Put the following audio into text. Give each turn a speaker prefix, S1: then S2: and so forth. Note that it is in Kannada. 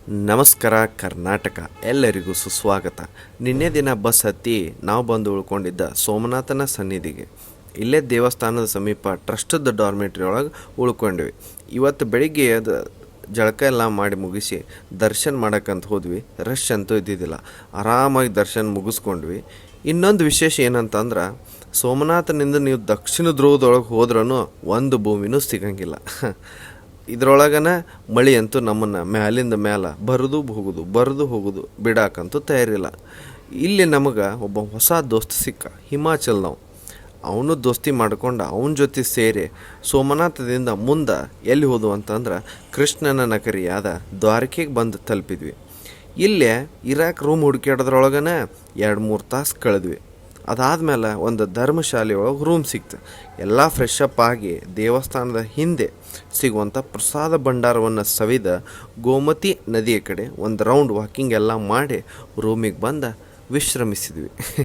S1: ನಮಸ್ಕಾರ ಕರ್ನಾಟಕ, ಎಲ್ಲರಿಗೂ ಸುಸ್ವಾಗತ. ನಿನ್ನೆ ದಿನ ಬಸ್ ಹತ್ತಿ ನಾವು ಬಂದು ಉಳ್ಕೊಂಡಿದ್ದ ಸೋಮನಾಥನ ಸನ್ನಿಧಿಗೆ. ಇಲ್ಲೇ ದೇವಸ್ಥಾನದ ಸಮೀಪ ಟ್ರಸ್ಟದ ಡಾರ್ಮೆಟ್ರಿ ಒಳಗೆ ಉಳ್ಕೊಂಡ್ವಿ. ಇವತ್ತು ಬೆಳಿಗ್ಗೆ ಅದು ಜಳಕ ಎಲ್ಲ ಮಾಡಿ ಮುಗಿಸಿ ದರ್ಶನ ಮಾಡೋಕ್ಕಂತ ಹೋದ್ವಿ. ರಶ್ ಅಂತೂ ಇದ್ದಿದ್ದಿಲ್ಲ, ಆರಾಮಾಗಿ ದರ್ಶನ ಮುಗಿಸ್ಕೊಂಡ್ವಿ. ಇನ್ನೊಂದು ವಿಶೇಷ ಏನಂತಂದ್ರೆ, ಸೋಮನಾಥನಿಂದ ನೀವು ದಕ್ಷಿಣ ಧ್ರುವದೊಳಗೆ ಹೋದ್ರೂ ಒಂದು ಭೂಮಿನೂ ಸಿಗಂಗಿಲ್ಲ. ಇದ್ರೊಳಗನ ಮಳೆ ಅಂತೂ ನಮ್ಮನ್ನು ಮ್ಯಾಲಿಂದ ಮ್ಯಾಲ ಬರೆದು ಹೋಗೋದು ಬಿಡಾಕಂತೂ ತಯಾರಿಲ್ಲ. ಇಲ್ಲಿ ನಮಗೆ ಒಬ್ಬ ಹೊಸ ದೋಸ್ತ ಸಿಕ್ಕ, ಹಿಮಾಚಲ್ನವು. ಅವನು ದೋಸ್ತಿ ಮಾಡ್ಕೊಂಡು ಅವನ ಜೊತೆ ಸೇರಿ ಸೋಮನಾಥದಿಂದ ಮುಂದೆ ಎಲ್ಲಿ ಹೋದ್ವು ಅಂತಂದ್ರೆ ಕೃಷ್ಣನ ನಗರಿಯಾದ ದ್ವಾರಕೆಗೆ ಬಂದು ತಲುಪಿದ್ವಿ. ಇಲ್ಲೇ ಇರಾಕ್ ರೂಮ್ ಹುಡುಕ್ಯಾಡೋದ್ರೊಳಗನ 2-3 ತಾಸು ಕಳೆದ್ವಿ. ಅದಾದಮೇಲೆ ಒಂದು ಧರ್ಮಶಾಲೆ ಒಳಗೆ ರೂಮ್ ಸಿಕ್ತು. ಎಲ್ಲ ಫ್ರೆಶ್ ಅಪ್ ಆಗಿ ದೇವಸ್ಥಾನದ ಹಿಂದೆ ಸಿಗುವಂಥ ಪ್ರಸಾದ ಭಂಡಾರವನ್ನು ಸವಿದ ಗೋಮತಿ ನದಿಯ ಕಡೆ ಒಂದು ರೌಂಡ್ ವಾಕಿಂಗ್ ಎಲ್ಲ ಮಾಡಿ ರೂಮಿಗೆ ಬಂದು ವಿಶ್ರಮಿಸಿದ್ವಿ.